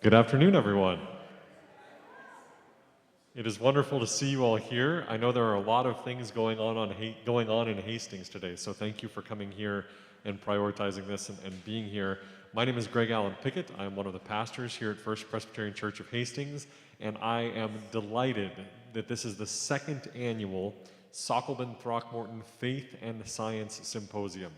Good afternoon, everyone. It is wonderful to see you all here. I know there are a lot of things going on in Hastings today, so thank you for coming here and prioritizing this and being here. My name is Greg Allen Pickett. I'm one of the pastors here at First Presbyterian Church of Hastings, and I am delighted that this is the second annual Sockleban-Throckmorton Faith and Science Symposium.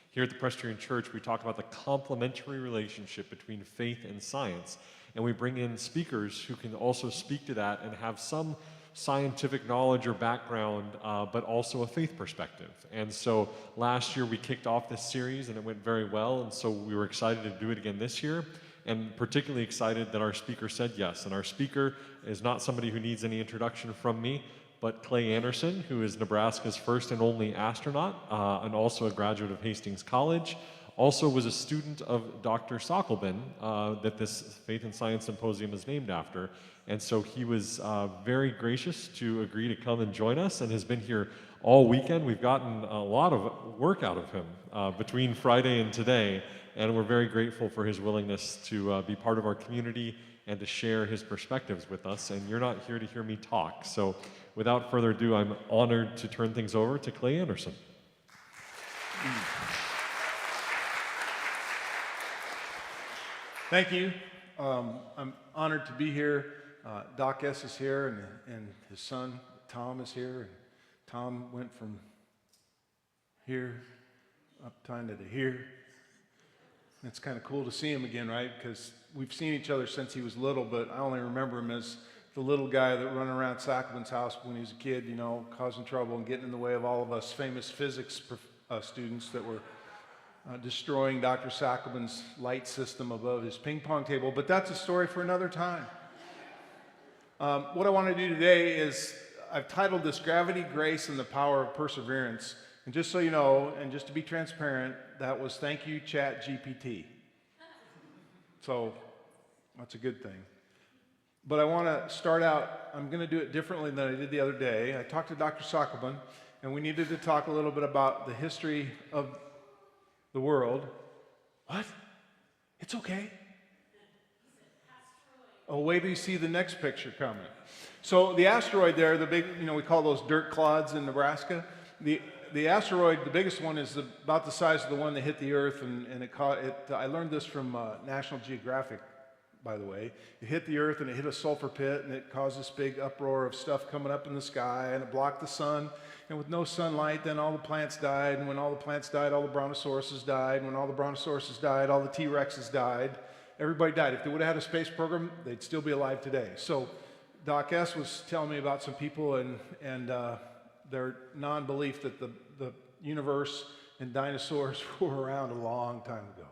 Here at the Presbyterian Church, we talk about the complementary relationship between faith and science, and we bring in speakers who can also speak to that and have some scientific knowledge or background, but also a faith perspective. And so last year we kicked off this series and it went very well, and so we were excited to do it again this year, and particularly excited that our speaker said yes. And our speaker is not somebody who needs any introduction from me, but Clay Anderson, who is Nebraska's first and only astronaut, and also a graduate of Hastings College. Also was a student of Dr. Sockleban, that this Faith and Science Symposium is named after. And so he was very gracious to agree to come and join us and has been here all weekend. We've gotten a lot of work out of him between Friday and today, and we're very grateful for his willingness to be part of our community and to share his perspectives with us. And you're not here to hear me talk. So without further ado, I'm honored to turn things over to Clay Anderson. Thank you. I'm honored to be here. Doc S. is here, and his son Tom is here. And Tom went from here up kind of to here. It's kind of cool to see him again, right? Because we've seen each other since he was little, but I only remember him as the little guy that ran around Sockleban's house when he was a kid, you know, causing trouble and getting in the way of all of us famous physics students that were destroying Dr. Sockleban's light system above his ping pong table. But that's a story for another time. What I want to do today is, I've titled this Gravity, Grace, and the Power of Perseverance. And just so you know, and just to be transparent, that was thank you, ChatGPT. So that's a good thing. But I want to start out, I'm going to do it differently than I did the other day. I talked to Dr. Sockleban, and we needed to talk a little bit about the history of the world. What? It's okay. Oh, wait till you see the next picture coming. So the asteroid there, the big, you know, we call those dirt clods in Nebraska. The asteroid, the biggest one, is about the size of the one that hit the Earth, and I learned this from National Geographic, by the way. It hit the Earth and it hit a sulfur pit, and it caused this big uproar of stuff coming up in the sky, and it blocked the sun. And with no sunlight, then all the plants died, and when all the plants died, all the brontosauruses died, and when all the brontosauruses died, all the T-Rexes died. Everybody died. If they would have had a space program, they'd still be alive today. So Doc S. was telling me about some people and their non-belief that the universe and dinosaurs were around a long time ago.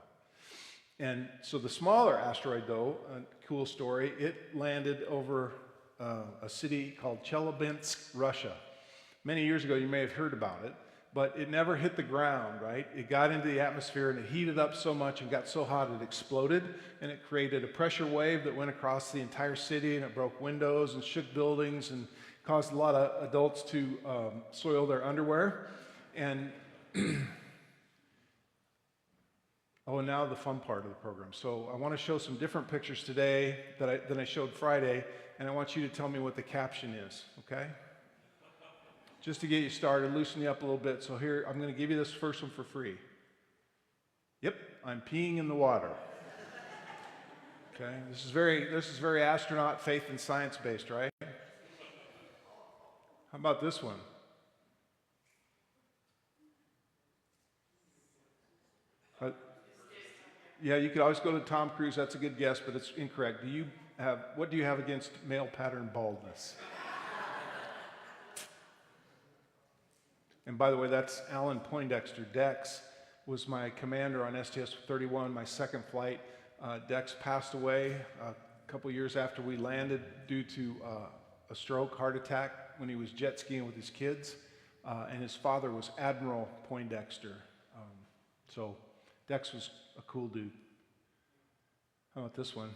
And so the smaller asteroid, though, a cool story, it landed over a city called Chelyabinsk, Russia. Many years ago, you may have heard about it, but it never hit the ground, right? It got into the atmosphere and it heated up so much and got so hot it exploded, and it created a pressure wave that went across the entire city, and it broke windows and shook buildings and caused a lot of adults to soil their underwear. And oh, and now the fun part of the program. So I want to show some different pictures today than I showed Friday, and I want you to tell me what the caption is, okay? Just to get you started, loosen you up a little bit. So here, I'm going to give you this first one for free. Yep, I'm peeing in the water. Okay, this is very astronaut, faith, and science based, right? How about this one? Yeah, you could always go to Tom Cruise. That's a good guess, but it's incorrect. What do you have against male pattern baldness? And by the way, that's Alan Poindexter. Dex was my commander on STS-31, my second flight. Dex passed away a couple years after we landed due to a stroke, heart attack, when he was jet skiing with his kids. And his father was Admiral Poindexter. So Dex was a cool dude. How about this one?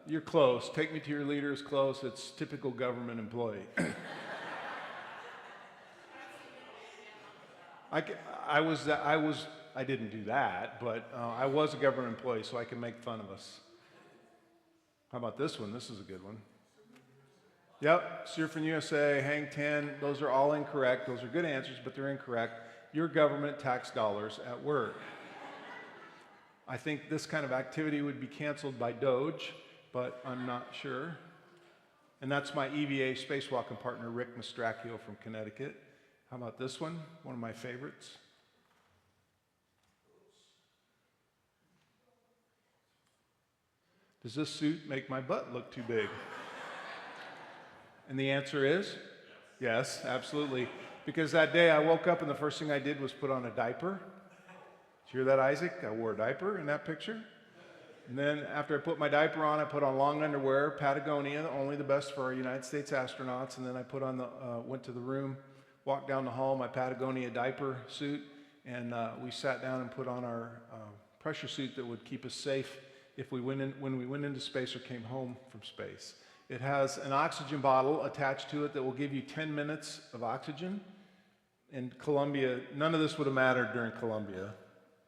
You're close. Take me to your leader is close. It's typical government employee. I I didn't do that, but I was a government employee, so I can make fun of us. How about this one? This is a good one. Yep, Surfing USA, Hang 10, those are all incorrect. Those are good answers, but they're incorrect. Your government tax dollars at work. I think this kind of activity would be canceled by Doge, but I'm not sure. And that's my EVA spacewalking partner, Rick Mastracchio from Connecticut. How about this one? One of my favorites. Does this suit make my butt look too big? And the answer is yes, absolutely. Because that day I woke up and the first thing I did was put on a diaper. Did you hear that, Isaac? I wore a diaper in that picture. And then after I put my diaper on, I put on long underwear, Patagonia, only the best for our United States astronauts. And then I put on went to the room, walked down the hall, my Patagonia diaper suit, and we sat down and put on our pressure suit that would keep us safe if we when we went into space or came home from space. It has an oxygen bottle attached to it that will give you 10 minutes of oxygen. In Columbia, none of this would have mattered during Columbia.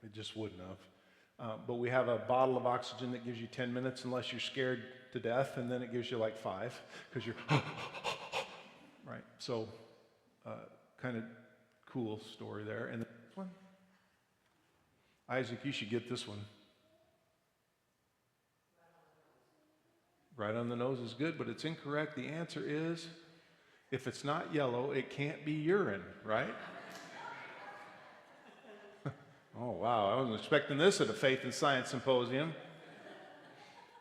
It just wouldn't have. But we have a bottle of oxygen that gives you 10 minutes unless you're scared to death, and then it gives you like 5 because you're right. So kind of cool story there. And the next one, Isaac, you should get this one. Right on the nose is good, but it's incorrect. The answer is, if it's not yellow, it can't be urine, right? Oh, wow, I wasn't expecting this at a Faith and Science Symposium.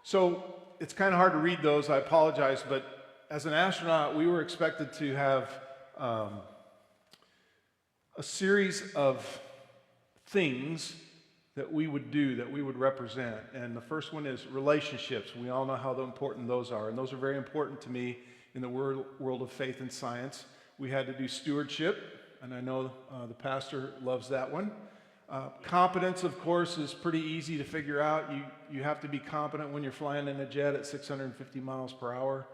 So it's kind of hard to read those, I apologize, but as an astronaut, we were expected to have a series of things that we would do, that we would represent. And the first one is relationships. We all know how important those are, and those are very important to me in the world of faith and science. We had to do stewardship, and I know the pastor loves that one. Competence, of course, is pretty easy to figure out. You have to be competent when you're flying in a jet at 650 miles per hour,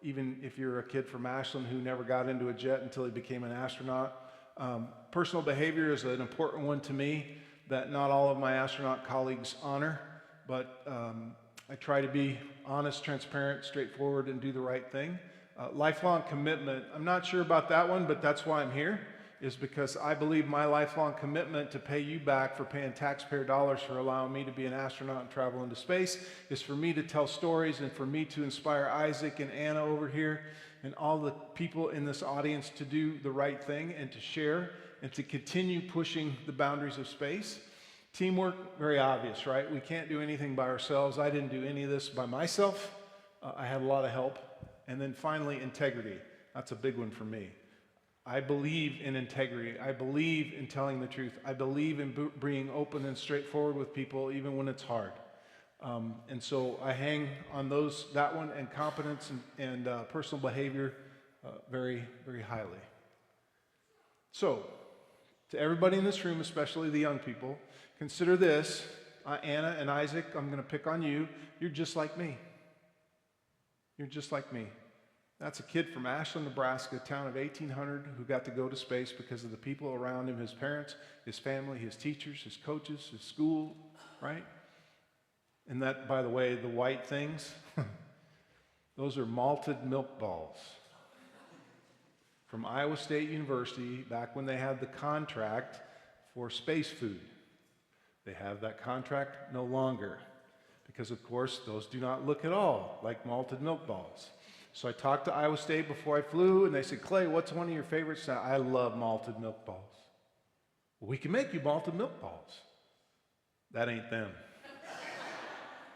even if you're a kid from Ashland who never got into a jet until he became an astronaut. Personal behavior is an important one to me that not all of my astronaut colleagues honor, but I try to be honest, transparent, straightforward, and do the right thing. Lifelong commitment, I'm not sure about that one, but that's why I'm here, is because I believe my lifelong commitment to pay you back for paying taxpayer dollars for allowing me to be an astronaut and travel into space is for me to tell stories and for me to inspire Isaac and Anna over here and all the people in this audience to do the right thing and to share and to continue pushing the boundaries of space. Teamwork, very obvious, right? We can't do anything by ourselves. I didn't do any of this by myself. I had a lot of help. And then finally, integrity. That's a big one for me. I believe in integrity. I believe in telling the truth. I believe in being open and straightforward with people even when it's hard. And so I hang on that one, and competence and personal behavior very, very highly. So, to everybody in this room, especially the young people, consider this. Anna and Isaac, I'm going to pick on you. You're just like me. You're just like me. That's a kid from Ashland, Nebraska, a town of 1,800 who got to go to space because of the people around him, his parents, his family, his teachers, his coaches, his school, right? And that, by the way, the white things, those are malted milk balls from Iowa State University back when they had the contract for space food. They have that contract no longer because, of course, those do not look at all like malted milk balls. So I talked to Iowa State before I flew, and they said, Clay, what's one of your favorites? I love malted milk balls. Well, we can make you malted milk balls. That ain't them.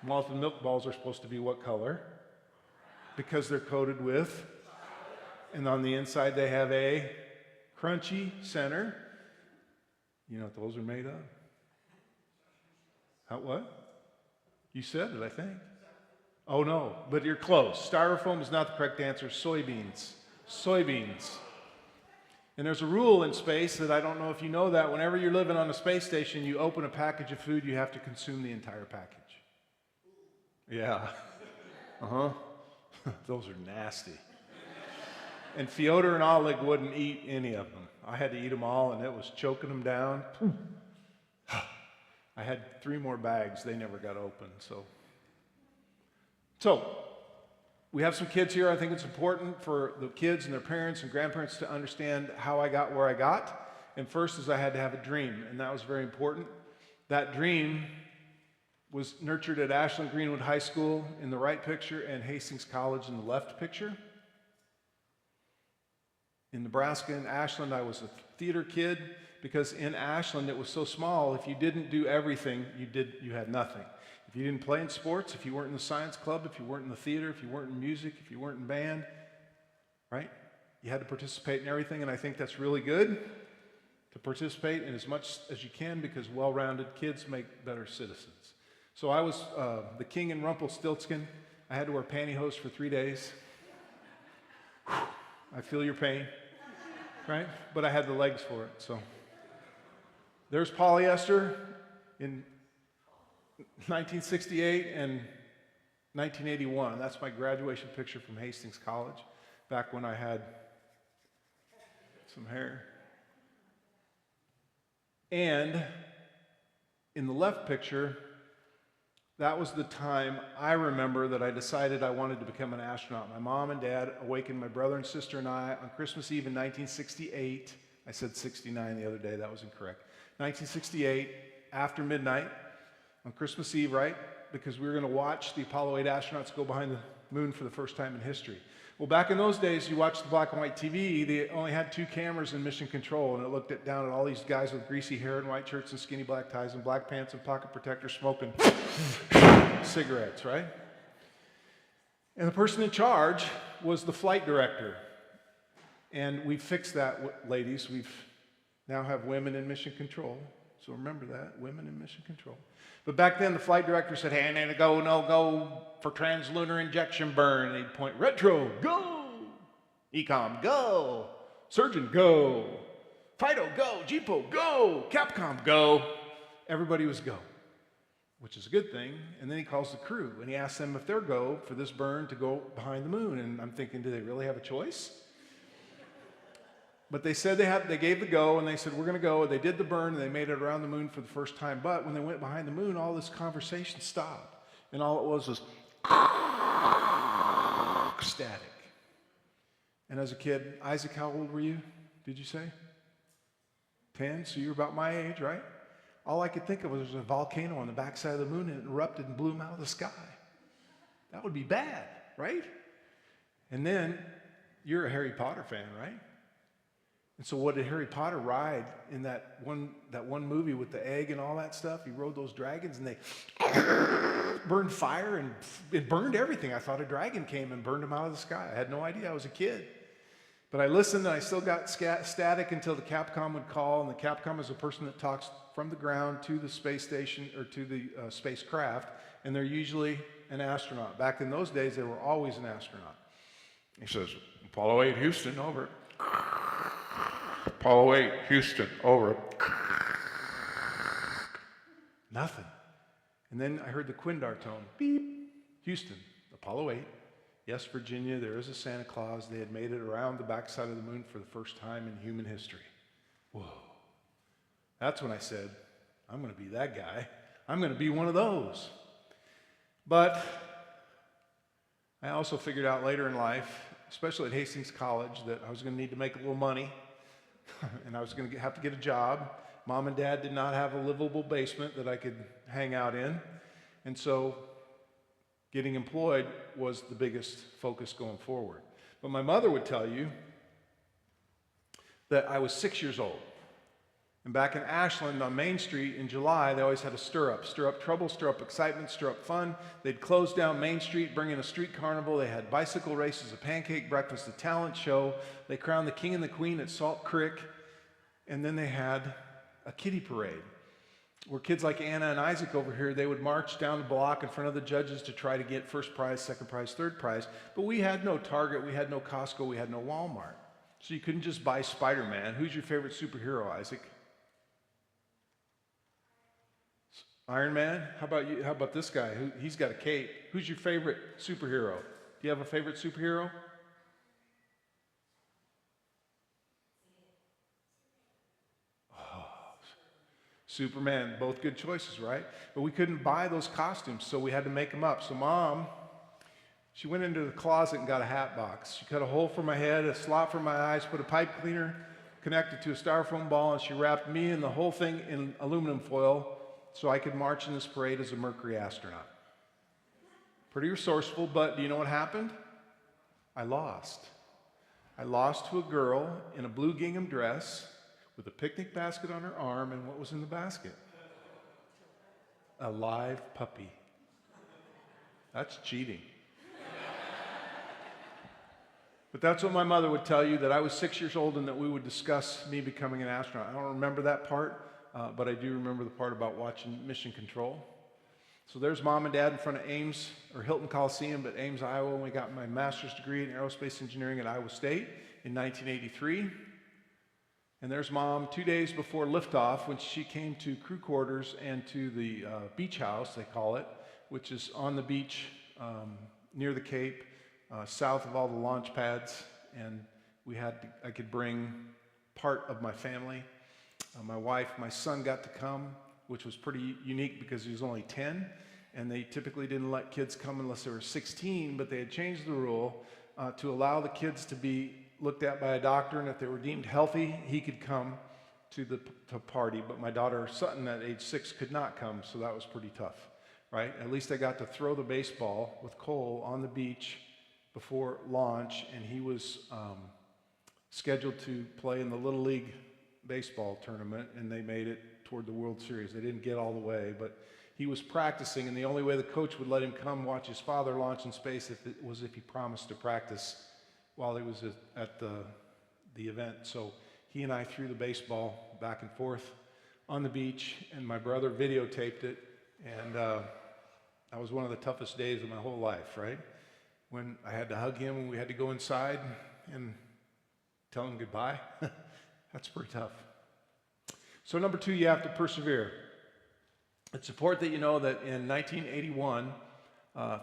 Malted milk balls are supposed to be what color? Because they're coated with, and on the inside they have a crunchy center. You know what those are made of? How, what? You said it, I think. Oh no, but you're close. Styrofoam is not the correct answer. Soybeans. Soybeans. And there's a rule in space that I don't know if you know that. Whenever you're living on a space station, you open a package of food, you have to consume the entire package. Yeah. Uh-huh. Those are nasty. And Fyodor and Oleg wouldn't eat any of them. I had to eat them all, and it was choking them down. I had 3 more bags. They never got open. So we have some kids here. I think it's important for the kids and their parents and grandparents to understand how I got where I got. And first is I had to have a dream, and that was very important. That dream was nurtured at Ashland Greenwood High School in the right picture and Hastings College in the left picture. In Nebraska and Ashland, I was a theater kid because in Ashland it was so small, if you didn't do everything, you had nothing. If you didn't play in sports, if you weren't in the science club, if you weren't in the theater, if you weren't in music, if you weren't in band, right? You had to participate in everything, and I think that's really good to participate in as much as you can because well-rounded kids make better citizens. So I was the king in Rumpelstiltskin. I had to wear pantyhose for 3 days. I feel your pain, right? But I had the legs for it, so. There's polyester in 1968 and 1981. That's my graduation picture from Hastings College, back when I had some hair. And in the left picture, that was the time I remember that I decided I wanted to become an astronaut. My mom and dad awakened my brother and sister and I on Christmas Eve in 1968. I said 69 the other day, that was incorrect. 1968, after midnight, on Christmas Eve, right? Because we were going to watch the Apollo 8 astronauts go behind the moon for the first time in history. Well, back in those days, you watched the black and white TV, they only had 2 cameras in mission control, and it looked down at all these guys with greasy hair and white shirts and skinny black ties and black pants and pocket protectors smoking cigarettes, right? And the person in charge was the flight director. And we fixed that, ladies. We've now have women in mission control. So remember that, women in mission control. But back then, the flight director said, hey, and go for translunar injection burn. And he'd point, retro, go. Ecom, go. Surgeon, go. Fido, go. Jeepo, go. Capcom, go. Everybody was go, which is a good thing. And then he calls the crew, and he asks them if they're go for this burn to go behind the moon. And I'm thinking, do they really have a choice? But they said they gave the go, and they said, we're going to go. And they did the burn, and they made it around the moon for the first time. But when they went behind the moon, all this conversation stopped. And all it was static. And as a kid, Isaac, how old were you, did you say? 10? So you were about my age, right? All I could think of was a volcano on the backside of the moon, and it erupted and blew him out of the sky. That would be bad, right? And then, you're a Harry Potter fan, right? And so what did Harry Potter ride in that one movie with the egg and all that stuff? He rode those dragons, and they burned fire, and it burned everything. I thought a dragon came and burned him out of the sky. I had no idea. I was a kid. But I listened, and I still got static until the Capcom would call, and the Capcom is a person that talks from the ground to the space station or to the spacecraft, and they're usually an astronaut. Back in those days, they were always an astronaut. He says, Apollo 8, Houston, over. Apollo 8, Houston, over. Nothing. And then I heard the Quindar tone. Beep. Houston, Apollo 8. Yes, Virginia, there is a Santa Claus. They had made it around the backside of the moon for the first time in human history. Whoa. That's when I said, I'm going to be that guy. I'm going to be one of those. But I also figured out later in life, especially at Hastings College, that I was going to need to make a little money. And I was going to have to get a job. Mom and Dad did not have a livable basement that I could hang out in. And so getting employed was the biggest focus going forward. But my mother would tell you that I was 6 years old. And back in Ashland on Main Street in July, they always had a stir up trouble, stir up excitement, stir up fun. They'd close down Main Street, bring in a street carnival. They had bicycle races, a pancake breakfast, a talent show. They crowned the king and the queen at Salt Creek. And then they had a kiddie parade where kids like Anna and Isaac over here, they would march down the block in front of the judges to try to get first prize, second prize, third prize. But we had no Target, we had no Costco, we had no Walmart. So you couldn't just buy Spider-Man. Who's your favorite superhero, Isaac? Iron Man? How about you? How about this guy? He's got a cape. Who's your favorite superhero? Do you have a favorite superhero? Superman, both good choices, right? But we couldn't buy those costumes, so we had to make them up. So Mom, she went into the closet and got a hat box. She cut a hole for my head, a slot for my eyes, put a pipe cleaner connected to a styrofoam ball, and she wrapped me and the whole thing in aluminum foil so I could march in this parade as a Mercury astronaut. Pretty resourceful, but do you know what happened? I lost. I lost to a girl in a blue gingham dress with a picnic basket on her arm, and what was in the basket? A live puppy. That's cheating. But that's what my mother would tell you, that I was 6 years old and that we would discuss me becoming an astronaut. I don't remember that part, but I do remember the part about watching Mission Control. So there's Mom and Dad in front of Ames, or Hilton Coliseum, but Ames, Iowa, when we got my master's degree in aerospace engineering at Iowa State in 1983. And there's Mom 2 days before liftoff when she came to crew quarters and to the beach house, they call it, which is on the beach near the Cape, south of all the launch pads. And I could bring part of my family. My wife, my son got to come, which was pretty unique because he was only 10, and they typically didn't let kids come unless they were 16, but they had changed the rule to allow the kids to be looked at by a doctor, and if they were deemed healthy, he could come to the party. But my daughter Sutton at age 6 could not come, so that was pretty tough, right? At least I got to throw the baseball with Cole on the beach before launch, and he was scheduled to play in the Little League baseball tournament, and they made it toward the World Series. They didn't get all the way, but he was practicing, and the only way the coach would let him come watch his father launch in space was if he promised to practice while he was at the event. So he and I threw the baseball back and forth on the beach, and my brother videotaped it, and that was one of the toughest days of my whole life, right? When I had to hug him and we had to go inside and tell him goodbye. That's pretty tough. So number 2, you have to persevere. It's important that you know that in 1981,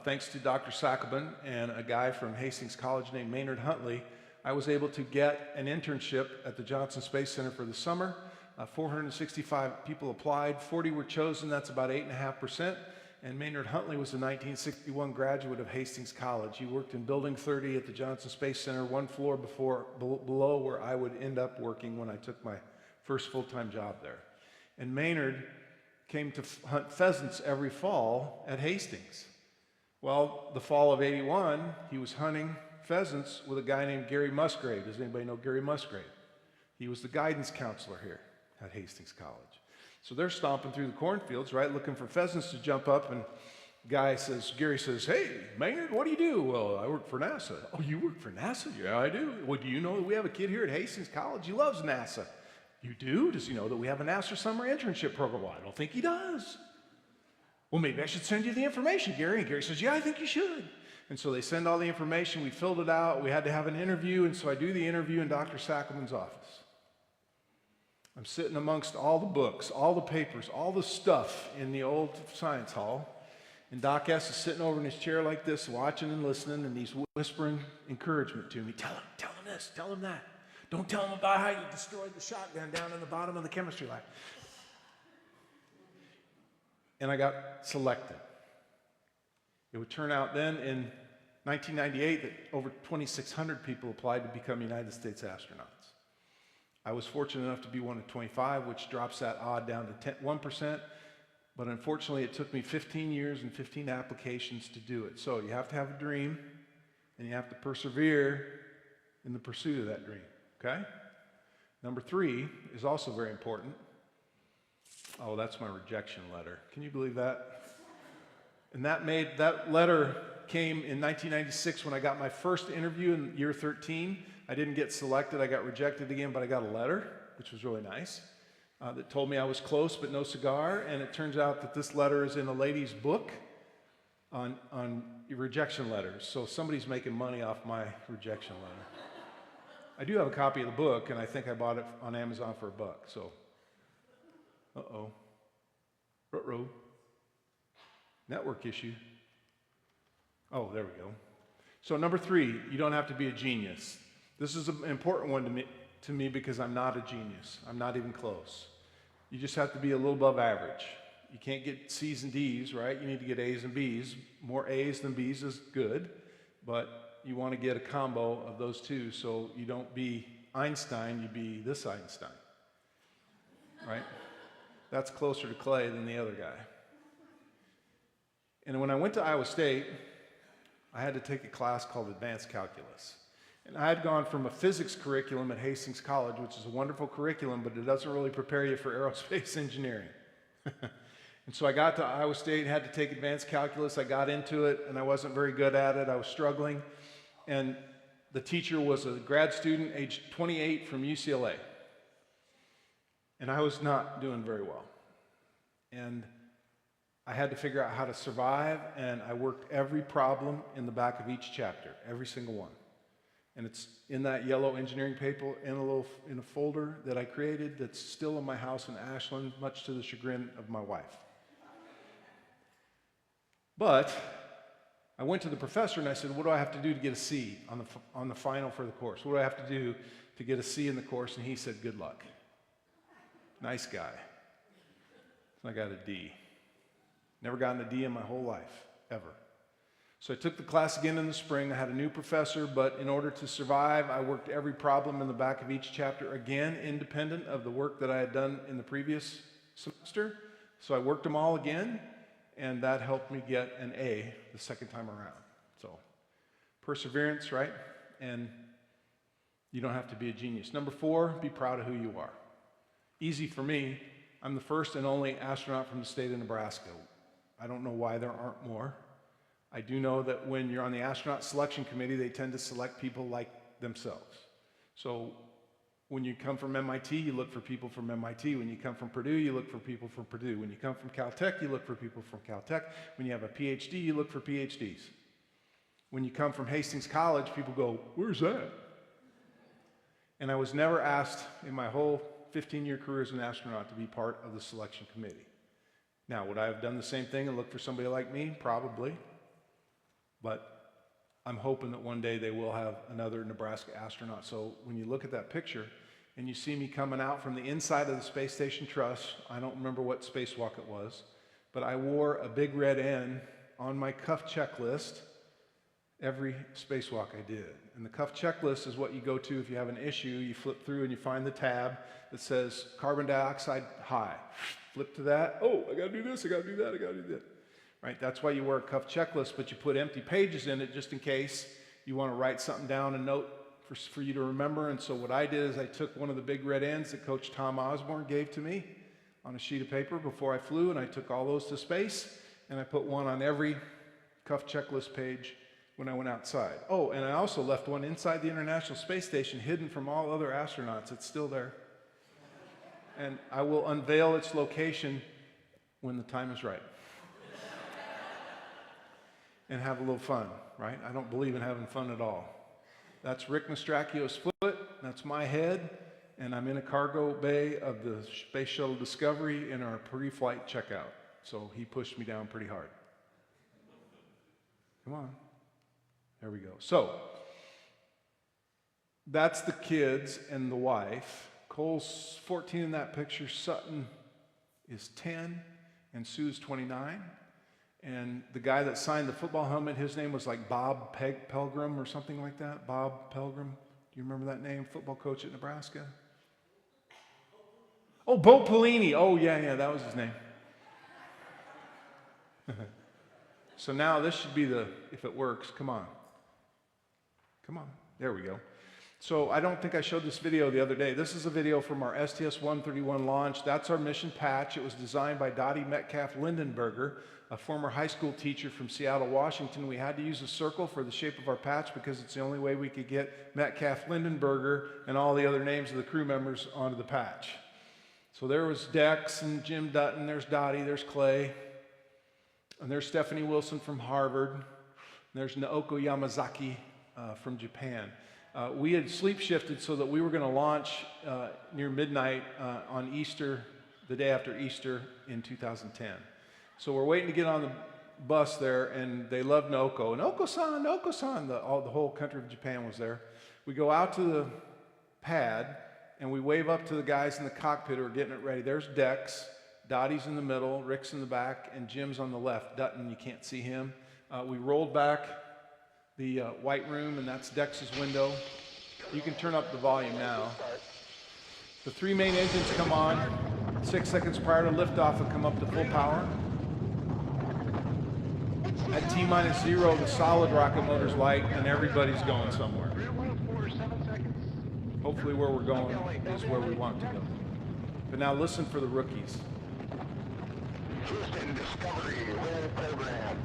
thanks to Dr. Sackelman and a guy from Hastings College named Maynard Huntley, I was able to get an internship at the Johnson Space Center for the summer. 465 people applied, 40 were chosen, that's about 8.5%. And Maynard Huntley was a 1961 graduate of Hastings College. He worked in Building 30 at the Johnson Space Center, one floor below where I would end up working when I took my first full-time job there. And Maynard came to hunt pheasants every fall at Hastings. Well, the fall of '81, he was hunting pheasants with a guy named Gary Musgrave. Does anybody know Gary Musgrave? He was the guidance counselor here at Hastings College. So they're stomping through the cornfields, right, looking for pheasants to jump up, and Gary says, "Hey, Maynard, what do you do?" "Well, I work for NASA." "Oh, you work for NASA?" "Yeah, I do." "Well, do you know that we have a kid here at Hastings College? He loves NASA." "You do? Does he know that we have a NASA summer internship program?" "Well, I don't think he does." "Well, maybe I should send you the information, Gary." And Gary says, "Yeah, I think you should." And so they send all the information. We filled it out. We had to have an interview, and so I do the interview in Dr. Sackelman's office. I'm sitting amongst all the books, all the papers, all the stuff in the old science hall. And Doc S is sitting over in his chair like this, watching and listening, and he's whispering encouragement to me. Tell him this, tell him that. Don't tell him about how you destroyed the shotgun down in the bottom of the chemistry lab." And I got selected. It would turn out then in 1998 that over 2,600 people applied to become United States astronauts. I was fortunate enough to be one of 25, which drops that odd down to 1%. But unfortunately, it took me 15 years and 15 applications to do it. So you have to have a dream, and you have to persevere in the pursuit of that dream, okay? Number 3 is also very important. Oh, that's my rejection letter. Can you believe that? And that letter came in 1996 when I got my first interview in year 13. I didn't get selected. I got rejected again, but I got a letter, which was really nice, that told me I was close but no cigar. And it turns out that this letter is in a lady's book on rejection letters. So somebody's making money off my rejection letter. I do have a copy of the book, and I think I bought it on Amazon for $1. So, ruh-roh. Network issue. Oh, there we go. So number 3, you don't have to be a genius. This is an important one to me because I'm not a genius. I'm not even close. You just have to be a little above average. You can't get C's and D's, right? You need to get A's and B's. More A's than B's is good, but you want to get a combo of those two so you don't be Einstein, you be this Einstein, right? That's closer to Clay than the other guy. And when I went to Iowa State, I had to take a class called Advanced Calculus. And I had gone from a physics curriculum at Hastings College, which is a wonderful curriculum, but it doesn't really prepare you for aerospace engineering. And so I got to Iowa State, had to take advanced calculus. I got into it, and I wasn't very good at it. I was struggling. And the teacher was a grad student, age 28, from UCLA. And I was not doing very well. And I had to figure out how to survive, and I worked every problem in the back of each chapter, every single one. And it's in that yellow engineering paper in a folder that I created that's still in my house in Ashland, much to the chagrin of my wife. But I went to the professor and I said, what do I have to do to get a C on the final for the course? What do I have to do to get a C in the course? And he said, good luck. Nice guy. So I got a D. Never gotten a D in my whole life, ever. So I took the class again in the spring. I had a new professor, but in order to survive, I worked every problem in the back of each chapter, again, independent of the work that I had done in the previous semester. So I worked them all again, and that helped me get an A the second time around. So perseverance, right? And you don't have to be a genius. Number 4, be proud of who you are. Easy for me. I'm the first and only astronaut from the state of Nebraska. I don't know why there aren't more. I do know that when you're on the astronaut selection committee, they tend to select people like themselves. So when you come from MIT, you look for people from MIT. When you come from Purdue, you look for people from Purdue. When you come from Caltech, you look for people from Caltech. When you have a PhD, you look for PhDs. When you come from Hastings College, people go, where's that? And I was never asked in my whole 15-year career as an astronaut to be part of the selection committee. Now, would I have done the same thing and looked for somebody like me? Probably. But I'm hoping that one day they will have another Nebraska astronaut. So when you look at that picture and you see me coming out from the inside of the space station truss, I don't remember what spacewalk it was, but I wore a big red N on my cuff checklist every spacewalk I did. And the cuff checklist is what you go to if you have an issue. You flip through and you find the tab that says carbon dioxide high. Flip to that. Oh, I got to do this, I got to do that, I got to do that. Right? That's why you wear a cuff checklist, but you put empty pages in it just in case you want to write something down, a note for you to remember. And so what I did is I took one of the big red ends that Coach Tom Osborne gave to me on a sheet of paper before I flew, and I took all those to space, and I put one on every cuff checklist page when I went outside. Oh, and I also left one inside the International Space Station hidden from all other astronauts. It's still there. And I will unveil its location when the time is right. And have a little fun, right? I don't believe in having fun at all. That's Rick Mastracchio's foot, that's my head, and I'm in a cargo bay of the Space Shuttle Discovery in our pre-flight checkout. So he pushed me down pretty hard. Come on. There we go. So, that's the kids and the wife. Cole's 14 in that picture, Sutton is 10, and Sue's 29. And the guy that signed the football helmet, his name was like Bob Pelgrim or something like that. Bob Pelgrim. Do you remember that name? Football coach at Nebraska. Oh, Bo Pelini. Oh, yeah, that was his name. So now this should be the, if it works, come on. Come on. There we go. So I don't think I showed this video the other day. This is a video from our STS-131 launch. That's our mission patch. It was designed by Dottie Metcalf Lindenberger, a former high school teacher from Seattle, Washington. We had to use a circle for the shape of our patch because it's the only way we could get Metcalf Lindenberger and all the other names of the crew members onto the patch. So there was Dex and Jim Dutton. There's Dottie. There's Clay. And there's Stephanie Wilson from Harvard. And there's Naoko Yamazaki from Japan. We had sleep shifted so that we were going to launch near midnight on Easter, the day after Easter in 2010. So we're waiting to get on the bus there, and they love Naoko. Naoko-san, Naoko-san, the whole country of Japan was there. We go out to the pad, and we wave up to the guys in the cockpit who are getting it ready. There's Dex, Dottie's in the middle, Rick's in the back, and Jim's on the left. Dutton, you can't see him. We rolled back the white room, and that's Dex's window. You can turn up the volume now. The 3 main engines come on 6 seconds prior to liftoff and come up to full power. At T-minus 0, the solid rocket motor's light, and everybody's going somewhere. Hopefully where we're going is where we want to go. But now listen for the rookies. Houston, Discovery, roll program.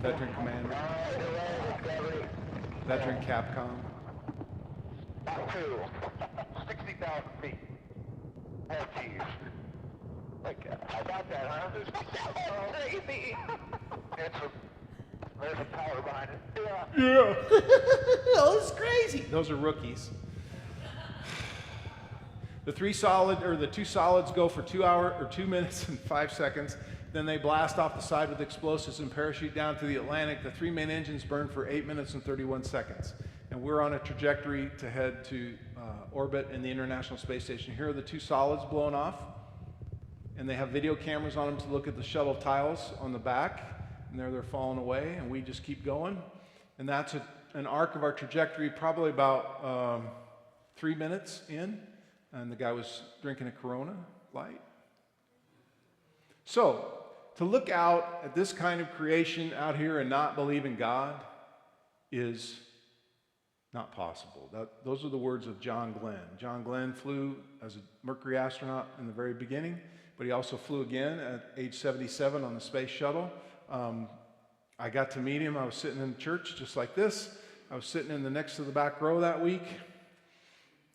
Veteran Commander. Discovery. Veteran Capcom. Mach 2. 60,000 feet. Oh, geez. How about that, huh? That's crazy. There's a power behind it. Yeah. Oh, this is crazy. Those are rookies. The two solids go for 2 minutes and 5 seconds. Then they blast off the side with explosives and parachute down to the Atlantic. The 3 main engines burn for 8 minutes and 31 seconds. And we're on a trajectory to head to orbit in the International Space Station. Here are the 2 solids blown off. And they have video cameras on them to look at the shuttle tiles on the back. And there they're falling away, and we just keep going. And that's an arc of our trajectory, probably about 3 minutes in. And the guy was drinking a Corona Light. So, to look out at this kind of creation out here and not believe in God is not possible. Those are the words of John Glenn. John Glenn flew as a Mercury astronaut in the very beginning, but he also flew again at age 77 on the space shuttle. I got to meet him. I was sitting in church just like this. I was sitting in the next to the back row that week,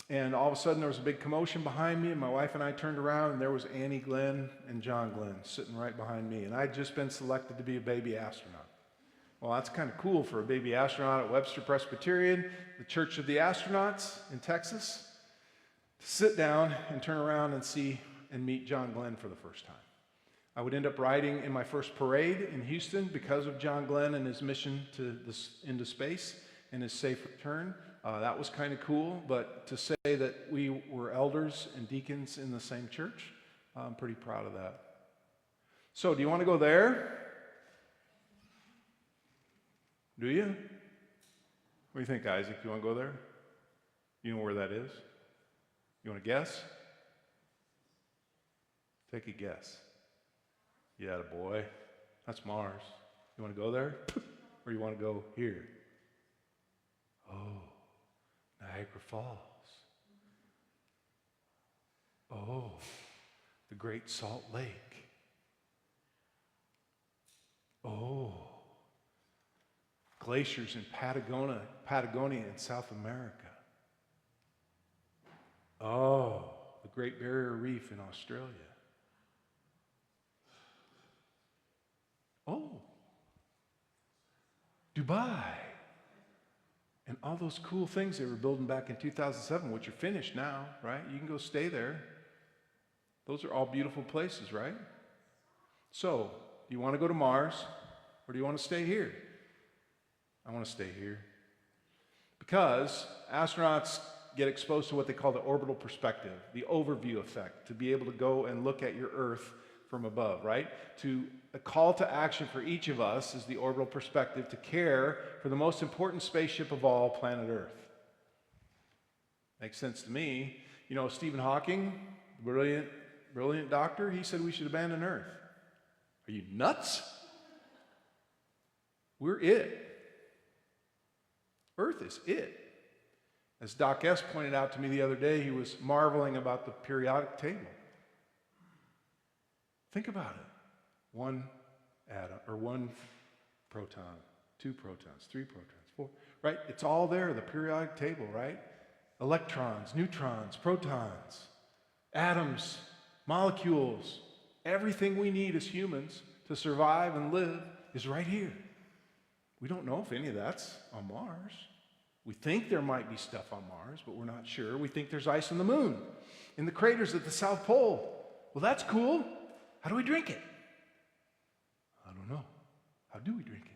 and all of a sudden there was a big commotion behind me, and my wife and I turned around, and there was Annie Glenn and John Glenn sitting right behind me, and I'd just been selected to be a baby astronaut. Well, that's kind of cool for a baby astronaut at Webster Presbyterian, the Church of the Astronauts in Texas, to sit down and turn around and see and meet John Glenn for the first time. I would end up riding in my first parade in Houston because of John Glenn and his mission into space and his safe return. That was kind of cool, but to say that we were elders and deacons in the same church, I'm pretty proud of that. So, do you want to go there? Do you? What do you think, Isaac? You want to go there? You know where that is? You want to guess? Take a guess. Yeah, boy. That's Mars. You want to go there? Or you want to go here? Oh, Niagara Falls. Oh, the Great Salt Lake. Oh, glaciers in Patagonia in South America. Oh, the Great Barrier Reef in Australia. Oh, Dubai. And all those cool things they were building back in 2007, which are finished now, right? You can go stay there. Those are all beautiful places, right? So, do you want to go to Mars, or do you want to stay here? I want to stay here. Because astronauts get exposed to what they call the orbital perspective, the overview effect, to be able to go and look at your Earth from above, right? A call to action for each of us is the orbital perspective to care for the most important spaceship of all, planet Earth. Makes sense to me. You know, Stephen Hawking, brilliant doctor, he said we should abandon Earth. Are you nuts? We're it. Earth is it. As Doc S. pointed out to me the other day, he was marveling about the periodic table. Think about it. One atom, or one proton, 2 protons, 3 protons, 4, right? It's all there, the periodic table, right? Electrons, neutrons, protons, atoms, molecules, everything we need as humans to survive and live is right here. We don't know if any of that's on Mars. We think there might be stuff on Mars, but we're not sure. We think there's ice on the moon, in the craters at the South Pole. Well, that's cool. How do we drink it? I don't know. How do we drink it?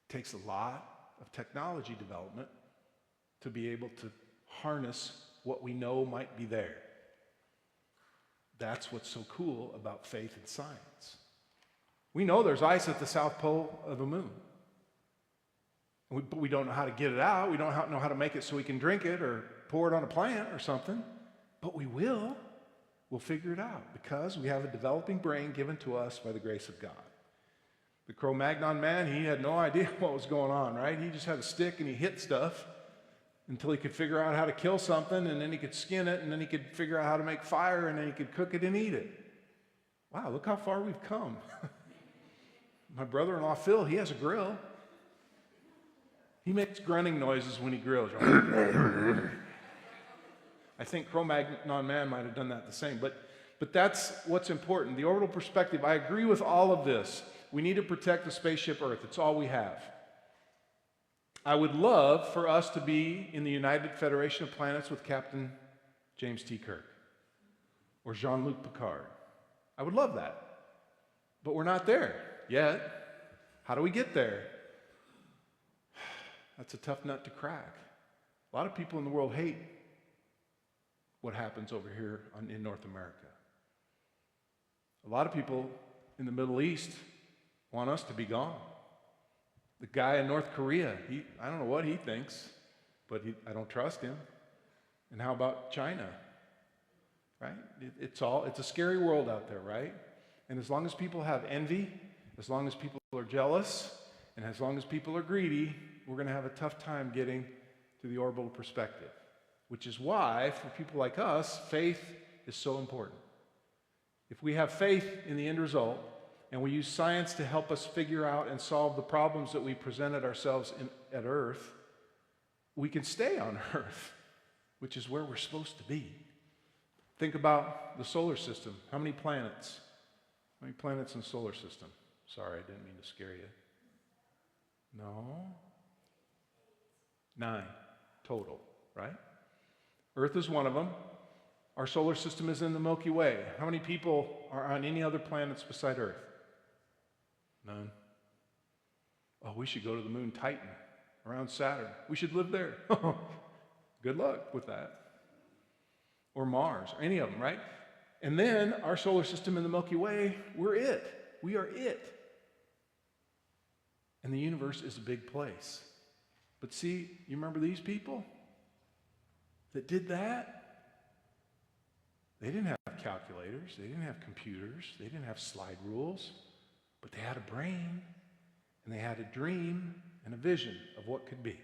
It takes a lot of technology development to be able to harness what we know might be there. That's what's so cool about faith and science. We know there's ice at the south pole of the moon. But we don't know how to get it out. We don't know how to make it so we can drink it or pour it on a plant or something. But we will. We'll figure it out because we have a developing brain given to us by the grace of God. The Cro-Magnon man, he had no idea what was going on, right? He just had a stick and he hit stuff until he could figure out how to kill something, and then he could skin it, and then he could figure out how to make fire, and then he could cook it and eat it. Wow, look how far we've come. My brother-in-law, Phil, he has a grill. He makes grunting noises when he grills. I think Cro-Magnon man might have done that the same, but that's what's important. The orbital perspective, I agree with all of this. We need to protect the spaceship Earth. It's all we have. I would love for us to be in the United Federation of Planets with Captain James T. Kirk or Jean-Luc Picard. I would love that. But we're not there yet. How do we get there? That's a tough nut to crack. A lot of people in the world hate what happens over here in North America. A lot of people in the Middle East want us to be gone. The guy in North Korea, I don't know what he thinks, but I don't trust him. And how about China? Right? It's a scary world out there, right? And as long as people have envy, as long as people are jealous, and as long as people are greedy, we're going to have a tough time getting to the orbital perspective. Which is why, for people like us, faith is so important. If we have faith in the end result, and we use science to help us figure out and solve the problems that we presented ourselves at Earth, we can stay on Earth, which is where we're supposed to be. Think about the solar system. How many planets? How many planets in the solar system? Sorry, I didn't mean to scare you. No? 9 total, right? Earth is one of them. Our solar system is in the Milky Way. How many people are on any other planets beside Earth? None. Oh, we should go to the moon Titan around Saturn. We should live there. Good luck with that. Or Mars, or any of them, right? And then our solar system in the Milky Way, we're it. We are it. And the universe is a big place. But see, you remember these people that did that? They didn't have calculators. They didn't have computers. They didn't have slide rules. But they had a brain, and they had a dream and a vision of what could be.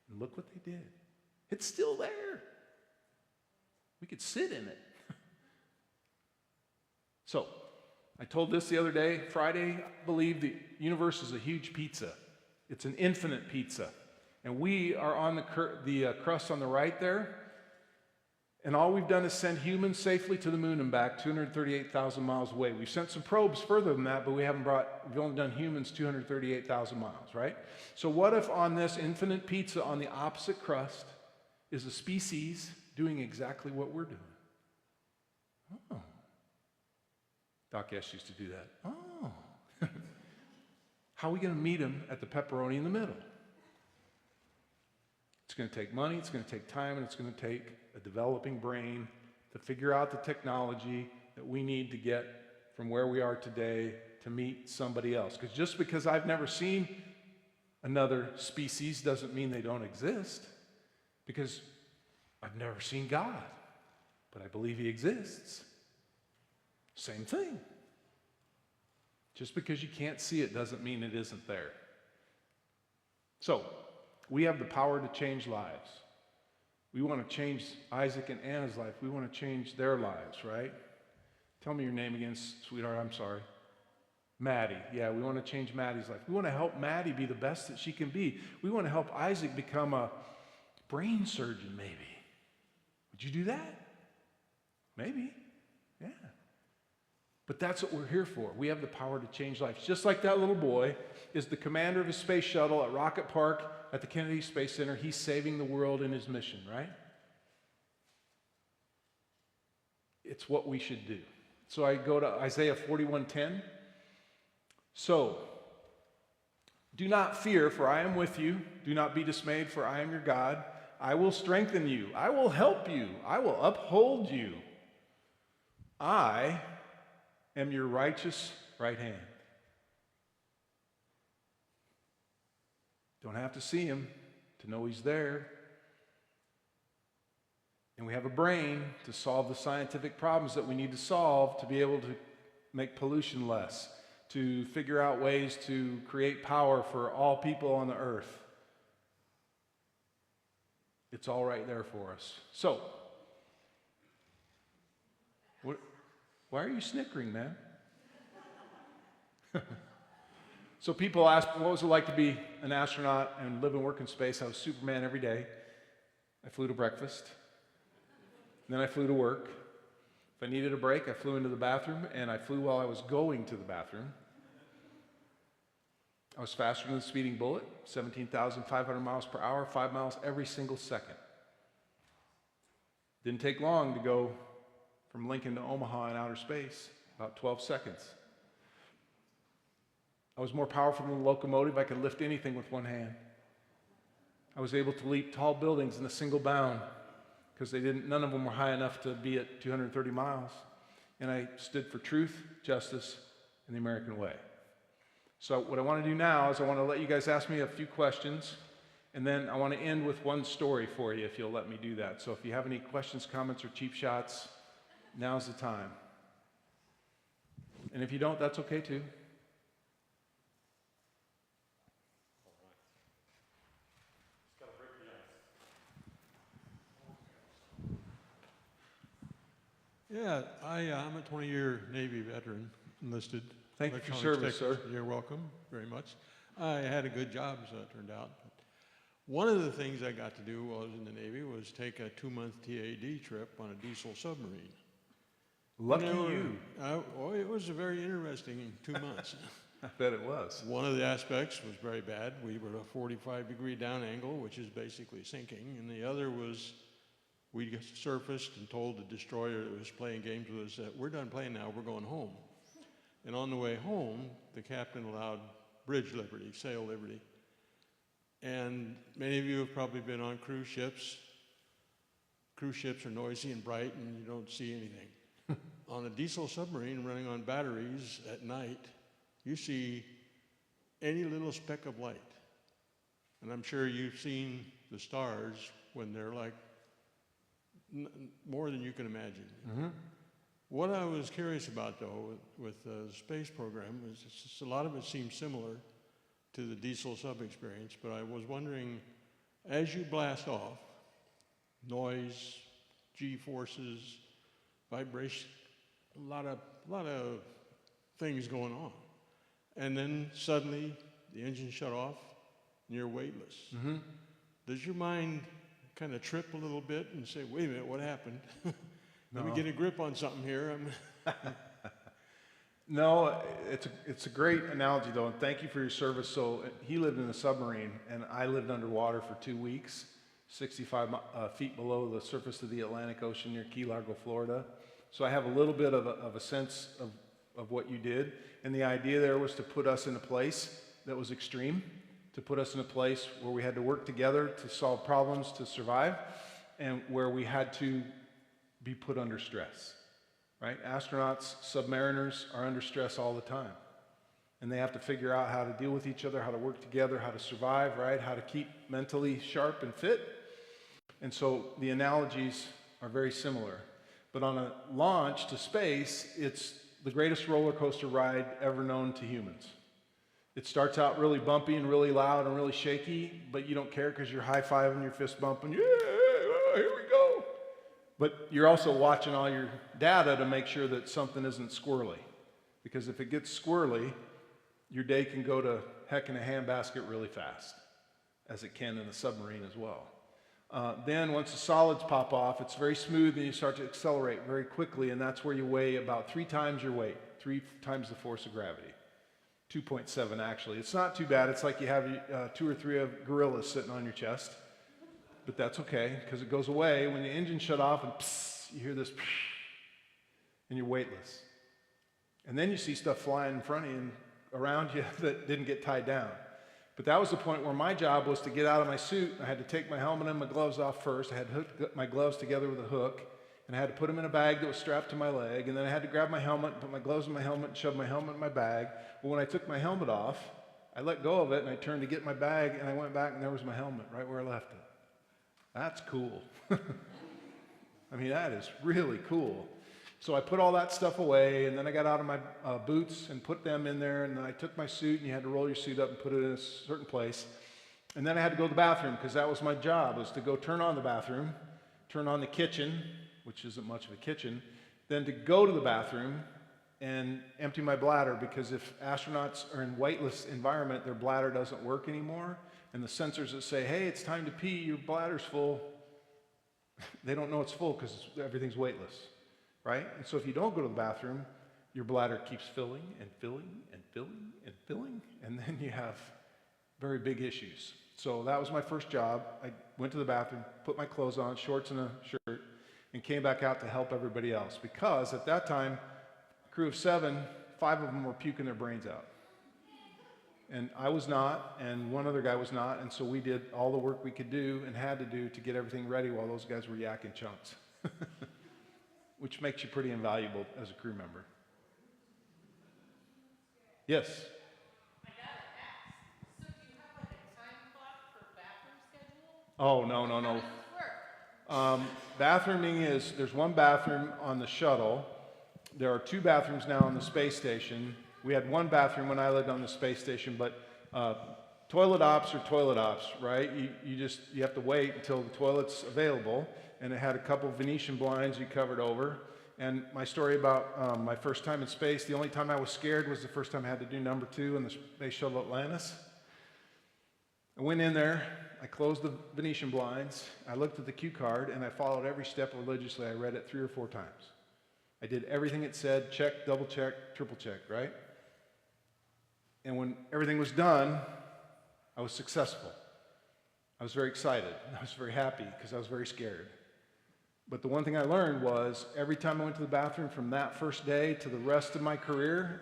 And look what they did. It's still there. We could sit in it. So, I told this the other day, Friday, I believe the universe is a huge pizza. It's an infinite pizza. And we are on the crust on the right there. And all we've done is send humans safely to the moon and back, 238,000 miles away. We've sent some probes further than that, but we've only done humans 238,000 miles, right? So what if on this infinite pizza on the opposite crust is a species doing exactly what we're doing? Oh. Doc S used to do that. Oh. How are we going to meet them at the pepperoni in the middle? It's going to take money, it's going to take time, and it's going to take a developing brain to figure out the technology that we need to get from where we are today to meet somebody else. Because just because I've never seen another species doesn't mean they don't exist. Because I've never seen God, but I believe He exists. Same thing. Just because you can't see it doesn't mean it isn't there. So, we have the power to change lives. We want to change Isaac and Anna's life. We want to change their lives, right? Tell me your name again, sweetheart. I'm sorry. Maddie. Yeah, we want to change Maddie's life. We want to help Maddie be the best that she can be. We want to help Isaac become a brain surgeon, maybe. Would you do that? Maybe. Yeah. But that's what we're here for. We have the power to change lives. Just like that little boy is the commander of his space shuttle at Rocket Park at the Kennedy Space Center. He's saving the world in his mission, right? It's what we should do. So I go to Isaiah 41:10. So, do not fear, for I am with you. Do not be dismayed, for I am your God. I will strengthen you. I will help you. I will uphold you. I am your righteous right hand. Don't have to see him to know he's there. And we have a brain to solve the scientific problems that we need to solve to be able to make pollution less, to figure out ways to create power for all people on the earth. It's all right there for us. So, why are you snickering, man? So people ask, what was it like to be an astronaut and live and work in space? I was Superman every day. I flew to breakfast. Then I flew to work. If I needed a break, I flew into the bathroom, and I flew while I was going to the bathroom. I was faster than the speeding bullet, 17,500 miles per hour, 5 miles every single second. Didn't take long to go from Lincoln to Omaha in outer space, about 12 seconds. I was more powerful than a locomotive. I could lift anything with one hand. I was able to leap tall buildings in a single bound because none of them were high enough to be at 230 miles. And I stood for truth, justice, and the American way. So what I want to do now is I want to let you guys ask me a few questions, and then I want to end with one story for you if you'll let me do that. So if you have any questions, comments, or cheap shots, now's the time. And if you don't, that's okay too. Yeah, I'm a 20-year Navy veteran, enlisted. Thank you for your service, sir. You're welcome very much. I had a good job, as it turned out. One of the things I got to do while I was in the Navy was take a 2-month TAD trip on a diesel submarine. Lucky you. It was a very interesting 2 months. I bet it was. One of the aspects was very bad. We were at a 45-degree down angle, which is basically sinking, and the other was we surfaced and told the destroyer that was playing games with us that we're done playing now, we're going home. And on the way home, the captain allowed bridge liberty, sail liberty. And many of you have probably been on cruise ships. Cruise ships are noisy and bright and you don't see anything. On a diesel submarine running on batteries at night, you see any little speck of light. And I'm sure you've seen the stars when they're like more than you can imagine. Mm-hmm. What I was curious about, though, with the space program is a lot of it seems similar to the diesel sub experience, but I was wondering, as you blast off, noise, G-forces, vibration, a lot of things going on. And then suddenly the engine shut off and you're weightless. Mm-hmm. Does your mind kind of trip a little bit and say, wait a minute, what happened? Let me get a grip on something here. No, it's a great analogy, though, and thank you for your service. So he lived in a submarine, and I lived underwater for 2 weeks, 65 feet below the surface of the Atlantic Ocean near Key Largo, Florida. So I have a little bit of a sense of what you did, and the idea there was to put us in a place that was extreme, to put us in a place where we had to work together to solve problems, to survive, and where we had to be put under stress, right? Astronauts, submariners are under stress all the time. And they have to figure out how to deal with each other, how to work together, how to survive, right? How to keep mentally sharp and fit. And so the analogies are very similar. But on a launch to space, it's the greatest roller coaster ride ever known to humans. It starts out really bumpy and really loud and really shaky, but you don't care because you're high-fiving, your fist bumping, yeah, here we go. But you're also watching all your data to make sure that something isn't squirrely. Because if it gets squirrely, your day can go to heck in a handbasket really fast, as it can in a submarine as well. Then once the solids pop off, it's very smooth and you start to accelerate very quickly, and that's where you weigh about 3 times your weight, 3 times the force of gravity. 2.7 actually. It's not too bad. It's like you have 2 or 3 of gorillas sitting on your chest. But that's okay, because it goes away when the engine shut off and psst, you hear this psst, and you're weightless. And then you see stuff flying in front of you and around you that didn't get tied down. But that was the point where my job was to get out of my suit. I had to take my helmet and my gloves off first. I had to hook my gloves together with a hook, and I had to put them in a bag that was strapped to my leg, and then I had to grab my helmet, put my gloves in my helmet, and shove my helmet in my bag. But when I took my helmet off, I let go of it, and I turned to get my bag, and I went back, and there was my helmet right where I left it. That's cool. I mean, that is really cool. So I put all that stuff away, and then I got out of my boots and put them in there, and then I took my suit, and you had to roll your suit up and put it in a certain place. And then I had to go to the bathroom, because that was my job, was to go turn on the bathroom, turn on the kitchen, which isn't much of a kitchen, then to go to the bathroom and empty my bladder, because if astronauts are in weightless environment, their bladder doesn't work anymore, and the sensors that say, hey, it's time to pee, your bladder's full, they don't know it's full because everything's weightless, right? And so if you don't go to the bathroom, your bladder keeps filling and filling and filling and filling, and then you have very big issues. So that was my first job. I went to the bathroom, put my clothes on, shorts and a shirt, and came back out to help everybody else, because at that time, a crew of 7, 5 of them were puking their brains out. And I was not, and one other guy was not, and so we did all the work we could do and had to do to get everything ready while those guys were yakking chunks, which makes you pretty invaluable as a crew member. Yes? I gotta ask, so do you have like a time clock for bathroom schedule? Oh, no, no, How no. does this work? Bathrooming is, there's one bathroom on the shuttle. There are 2 bathrooms now on the space station. We had 1 bathroom when I lived on the space station, but toilet ops are toilet ops, right? You have to wait until the toilet's available, and it had a couple Venetian blinds you covered over. And my story about my first time in space, the only time I was scared was the first time I had to do number 2 in the Space Shuttle Atlantis. I went in there, I closed the Venetian blinds, I looked at the cue card, and I followed every step religiously. I read it 3 or 4 times. I did everything it said, check, double check, triple check, right? And when everything was done, I was successful. I was very excited. I was very happy because I was very scared. But the one thing I learned was every time I went to the bathroom from that first day to the rest of my career,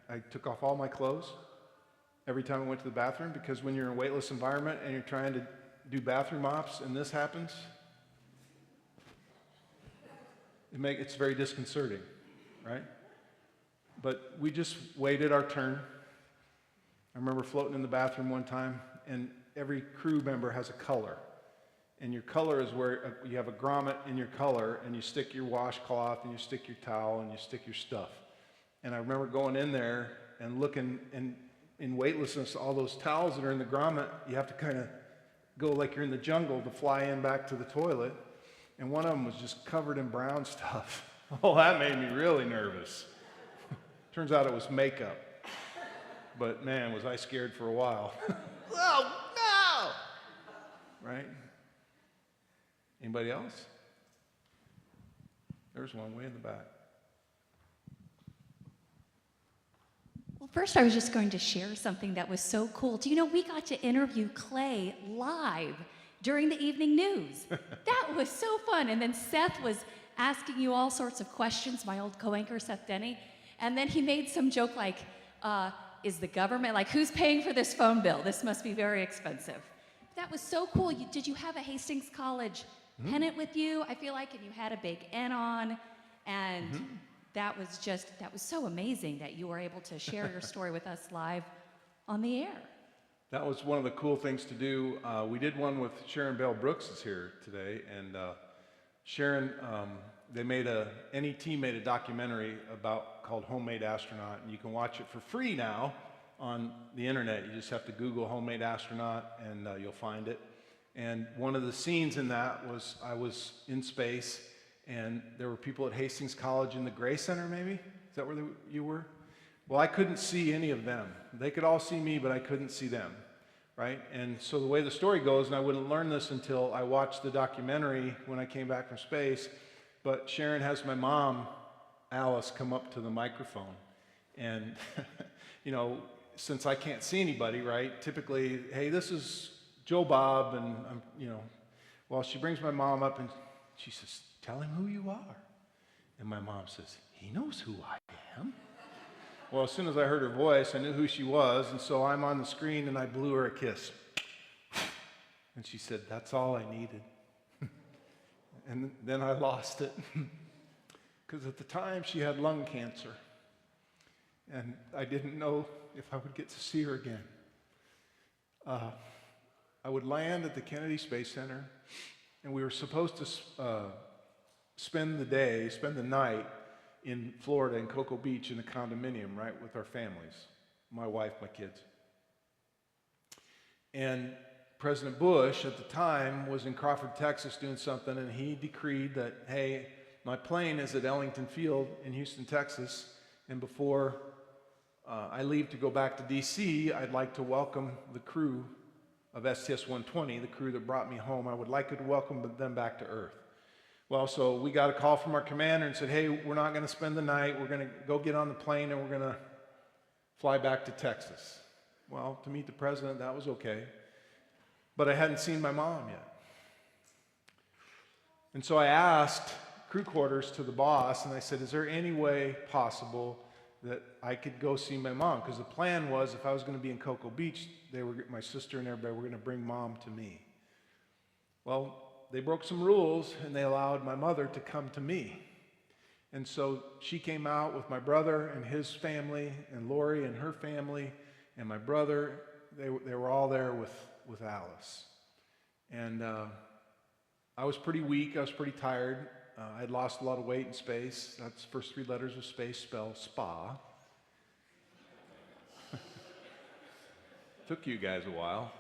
I took off all my clothes every time I went to the bathroom, because when you're in a weightless environment and you're trying to do bathroom ops and this happens, it's very disconcerting, right? But we just waited our turn. I remember floating in the bathroom one time, and every crew member has a color. And your color is where you have a grommet in your color, and you stick your washcloth, and you stick your towel, and you stick your stuff. And I remember going in there and looking, and in weightlessness, all those towels that are in the grommet, you have to kind of go like you're in the jungle to fly in back to the toilet. And one of them was just covered in brown stuff. Oh, that made me really nervous. Turns out it was makeup. But man, was I scared for a while. Oh, no! Right? Anybody else? There's one way in the back. Well, first I was just going to share something that was so cool. Do you know we got to interview Clay live during the evening news? That was so fun. And then Seth was asking you all sorts of questions, my old co-anchor Seth Denny. And then he made some joke like, is the government, like, who's paying for this phone bill? This must be very expensive. That was so cool. Did you have a Hastings College pennant with you, I feel like, and you had a big N on, and that was so amazing that you were able to share your story with us live on the air. That was one of the cool things to do. We did one with Sharon Bell Brooks is here today, and Sharon, NET made a documentary called Homemade Astronaut, and you can watch it for free now on the internet. You just have to Google Homemade Astronaut, and you'll find it. And one of the scenes in that was I was in space, and there were people at Hastings College in the Gray Center, maybe? Is that where you were? Well, I couldn't see any of them. They could all see me, but I couldn't see them, right? And so the way the story goes, and I wouldn't learn this until I watched the documentary when I came back from space, but Sharon has my mom, Alice, come up to the microphone. And, you know, since I can't see anybody, right, typically, hey, this is Joe Bob, and well, she brings my mom up and she says, tell him who you are. And my mom says, he knows who I am. Well, as soon as I heard her voice, I knew who she was, and so I'm on the screen and I blew her a kiss. And she said, "That's all I needed." And then I lost it. Because at the time she had lung cancer. And I didn't know if I would get to see her again. I would land at the Kennedy Space Center, and we were supposed to spend the night in Florida, in Cocoa Beach, in a condominium, right, with our families, my wife, my kids. And President Bush, at the time, was in Crawford, Texas, doing something, and he decreed that, hey, my plane is at Ellington Field in Houston, Texas, and before I leave to go back to D.C., I'd like to welcome the crew of STS-120, the crew that brought me home. I would like to welcome them back to Earth. Well, so we got a call from our commander and said, hey, we're not going to spend the night. We're going to go get on the plane and we're going to fly back to Texas. Well, to meet the president, that was okay. But I hadn't seen my mom yet. And so I asked crew quarters to the boss, and I said, is there any way possible that I could go see my mom? Because the plan was, if I was going to be in Cocoa Beach, my sister and everybody were going to bring mom to me. Well, they broke some rules, and they allowed my mother to come to me. And so she came out with my brother and his family, and Lori and her family, and my brother. They were all there with Alice. And I was pretty weak. I was pretty tired. I had lost a lot of weight in space. That's the first three letters of space spell spa. Took you guys a while.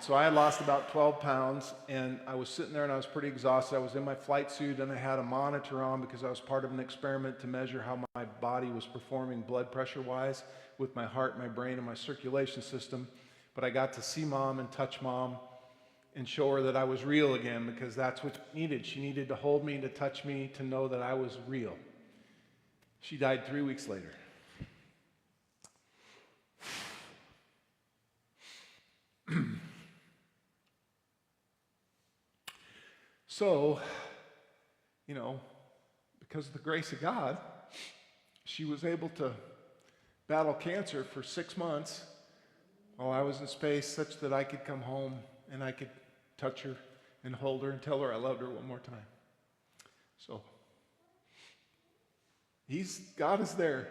So I had lost about 12 pounds, and I was sitting there and I was pretty exhausted. I was in my flight suit and I had a monitor on because I was part of an experiment to measure how my body was performing blood pressure-wise with my heart, my brain, and my circulation system. But I got to see mom and touch mom and show her that I was real again, because that's what she needed. She needed to hold me, to touch me, to know that I was real. She died 3 weeks later. So, because of the grace of God, she was able to battle cancer for 6 months while I was in space, such that I could come home and I could touch her and hold her and tell her I loved her one more time. So, God is there,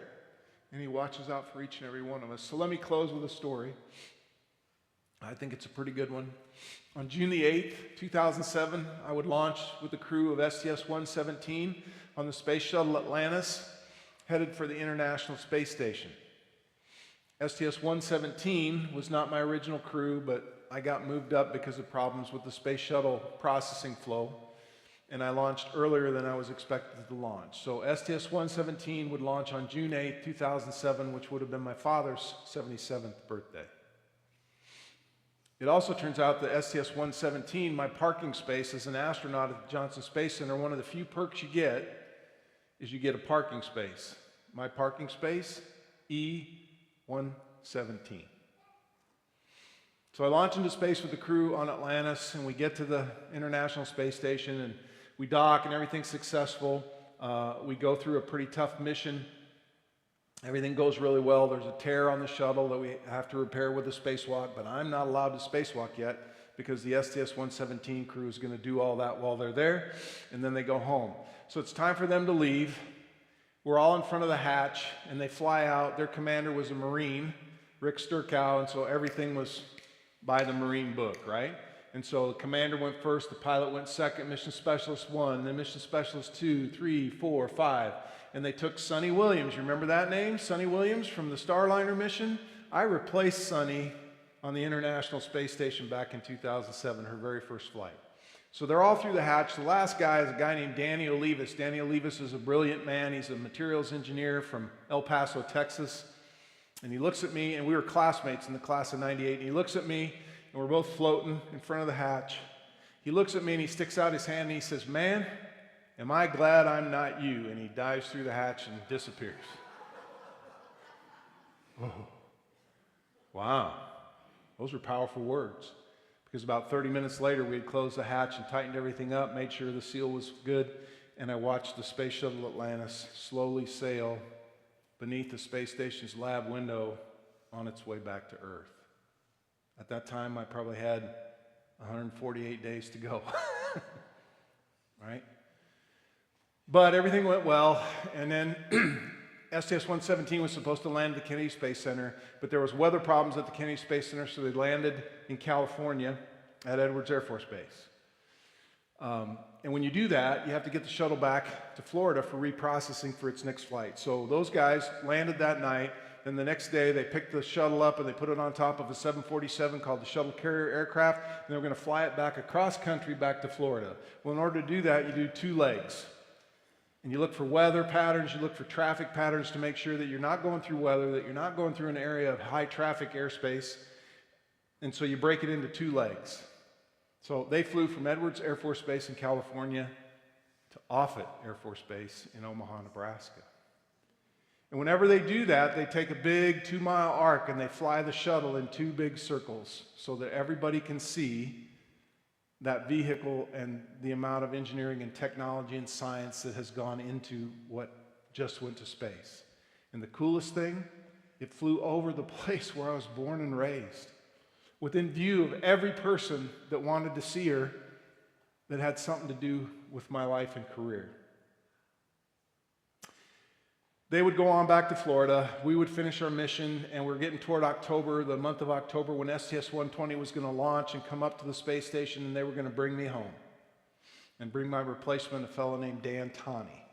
and He watches out for each and every one of us. So let me close with a story. I think it's a pretty good one. On June the 8th, 2007, I would launch with the crew of STS-117 on the Space Shuttle Atlantis, headed for the International Space Station. STS-117 was not my original crew, but I got moved up because of problems with the Space Shuttle processing flow, and I launched earlier than I was expected to launch. So STS-117 would launch on June 8th, 2007, which would have been my father's 77th birthday. It also turns out that STS-117, my parking space as an astronaut at the Johnson Space Center, one of the few perks you get is you get a parking space. My parking space, E-117. So I launch into space with the crew on Atlantis, and we get to the International Space Station, and we dock, and everything's successful. We go through a pretty tough mission. Everything goes really well. There's a tear on the shuttle that we have to repair with a spacewalk, but I'm not allowed to spacewalk yet because the STS-117 crew is going to do all that while they're there, and then they go home. So it's time for them to leave. We're all in front of the hatch, and they fly out. Their commander was a Marine, Rick Sturkow, and so everything was by the Marine book, right? And so the commander went first, the pilot went second, mission specialist 1, then mission specialist 2, 3, 4, 5. And they took Sonny Williams. You remember that name? Sonny Williams from the Starliner mission? I replaced Sonny on the International Space Station back in 2007, her very first flight. So they're all through the hatch. The last guy is a guy named Danny Olivas. Danny Olivas is a brilliant man. He's a materials engineer from El Paso, Texas. And he looks at me, and we were classmates in the class of 98. And he looks at me, and we're both floating in front of the hatch. He looks at me, and he sticks out his hand, and he says, "Man, am I glad I'm not you?" And he dives through the hatch and disappears. Oh, wow. Those were powerful words. Because about 30 minutes later, we had closed the hatch and tightened everything up, made sure the seal was good, and I watched the Space Shuttle Atlantis slowly sail beneath the space station's lab window on its way back to Earth. At that time, I probably had 148 days to go, right? But everything went well, and then STS-117 was supposed to land at the Kennedy Space Center, but there was weather problems at the Kennedy Space Center, so they landed in California at Edwards Air Force Base. And when you do that, you have to get the shuttle back to Florida for reprocessing for its next flight. So those guys landed that night, then the next day they picked the shuttle up and they put it on top of a 747 called the Shuttle Carrier Aircraft, and they were going to fly it back across country back to Florida. Well, in order to do that, you do two legs. And you look for weather patterns, you look for traffic patterns to make sure that you're not going through weather, that you're not going through an area of high traffic airspace. And so you break it into two legs. So they flew from Edwards Air Force Base in California to Offutt Air Force Base in Omaha, Nebraska. And whenever they do that, they take a big 2-mile arc and they fly the shuttle in two big circles so that everybody can see that vehicle and the amount of engineering and technology and science that has gone into what just went to space. And the coolest thing, it flew over the place where I was born and raised, within view of every person that wanted to see her that had something to do with my life and career. They would go on back to Florida, we would finish our mission, and we're getting toward October, the month of October, when STS-120 was going to launch and come up to the space station, and they were going to bring me home and bring my replacement, a fellow named Dan Taney.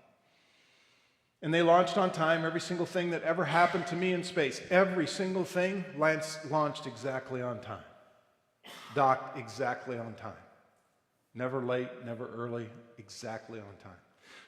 And they launched on time. Every single thing that ever happened to me in space, every single thing launched exactly on time, docked exactly on time. Never late, never early, exactly on time.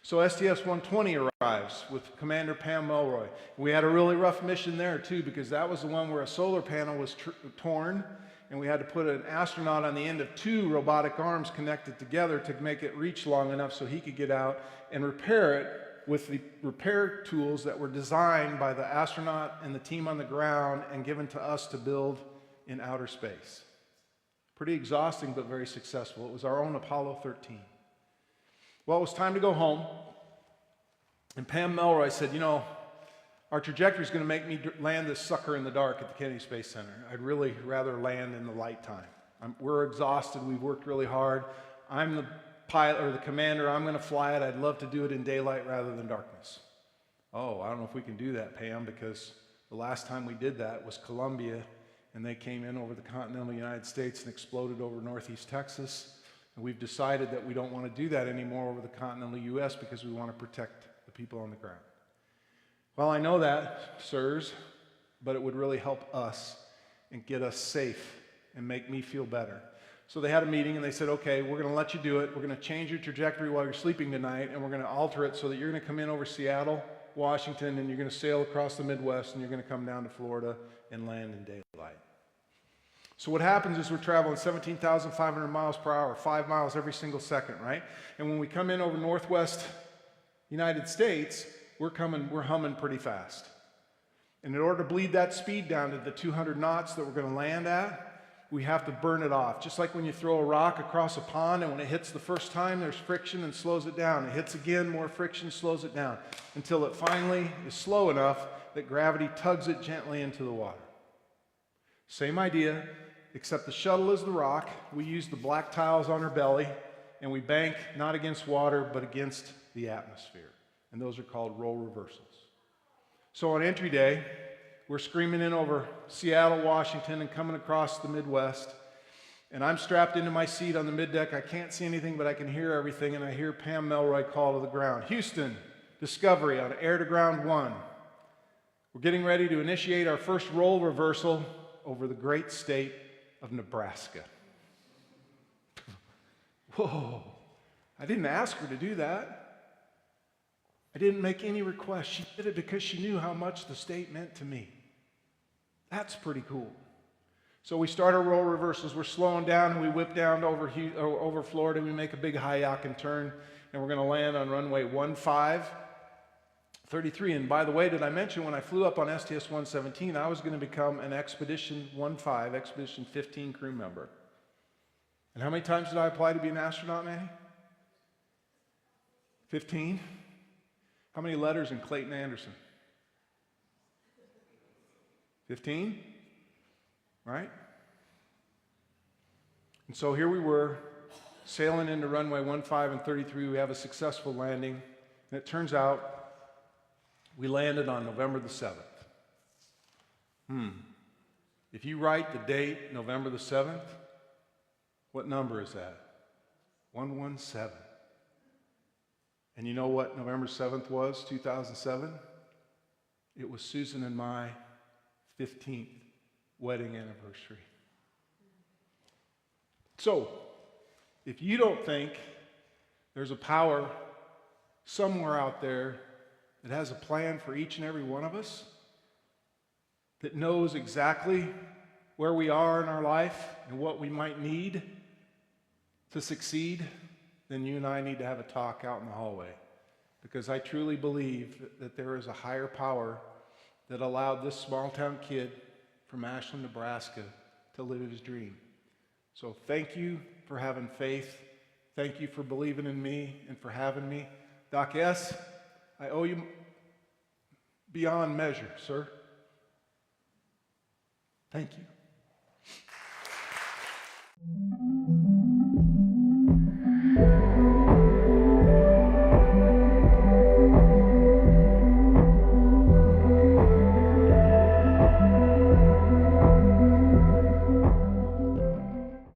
So STS-120 arrives with Commander Pam Melroy. We had a really rough mission there too, because that was the one where a solar panel was torn, and we had to put an astronaut on the end of two robotic arms connected together to make it reach long enough so he could get out and repair it with the repair tools that were designed by the astronaut and the team on the ground and given to us to build in outer space. Pretty exhausting, but very successful. It was our own Apollo 13. Well, it was time to go home, and Pam Melroy said, you know, our trajectory is going to make me land this sucker in the dark at the Kennedy Space Center. I'd really rather land in the light time. We're exhausted. We've worked really hard. I'm the pilot or the commander. I'm going to fly it. I'd love to do it in daylight rather than darkness. Oh, I don't know if we can do that, Pam, because the last time we did that was Columbia, and they came in over the continental United States and exploded over northeast Texas. And we've decided that we don't want to do that anymore over the continental U.S. because we want to protect the people on the ground. Well, I know that, sirs, but it would really help us and get us safe and make me feel better. So they had a meeting and they said, okay, we're going to let you do it. We're going to change your trajectory while you're sleeping tonight, and we're going to alter it so that you're going to come in over Seattle, Washington, and you're going to sail across the Midwest, and you're going to come down to Florida and land in daylight. So what happens is we're traveling 17,500 miles per hour, 5 miles every single second, right? And when we come in over northwest United States, we're humming pretty fast. And in order to bleed that speed down to the 200 knots that we're going to land at, we have to burn it off. Just like when you throw a rock across a pond, and when it hits the first time, there's friction and slows it down. It hits again, more friction, slows it down, until it finally is slow enough that gravity tugs it gently into the water. Same idea, except the shuttle is the rock. We use the black tiles on her belly, and we bank not against water, but against the atmosphere. And those are called roll reversals. So on entry day, we're screaming in over Seattle, Washington, and coming across the Midwest. And I'm strapped into my seat on the middeck. I can't see anything, but I can hear everything. And I hear Pam Melroy call to the ground, Houston, Discovery on air to ground 1. We're getting ready to initiate our first roll reversal over the great state of Nebraska. Whoa, I didn't ask her to do that. I didn't make any request. She did it because she knew how much the state meant to me. That's pretty cool. So we start our roll reversals. We're slowing down, and we whip down over Florida. We make a big high yaw and turn, and we're going to land on runway 1533. And by the way, did I mention when I flew up on STS-117, I was going to become an Expedition 15, Expedition 15 crew member. And how many times did I apply to be an astronaut, Manny? 15? How many letters in Clayton Anderson? 15? Right? And so here we were, sailing into runway 15 and 33. We have a successful landing. And it turns out we landed on November the 7th. If you write the date, November the 7th, what number is that? 117. And you know what November 7th was, 2007? It was Susan and my 15th wedding anniversary. So, if you don't think there's a power somewhere out there that has a plan for each and every one of us, that knows exactly where we are in our life and what we might need to succeed, then you and I need to have a talk out in the hallway. Because I truly believe that there is a higher power that allowed this small town kid from Ashland, Nebraska to live his dream. So thank you for having faith. Thank you for believing in me and for having me. Doc S., I owe you beyond measure, sir. Thank you.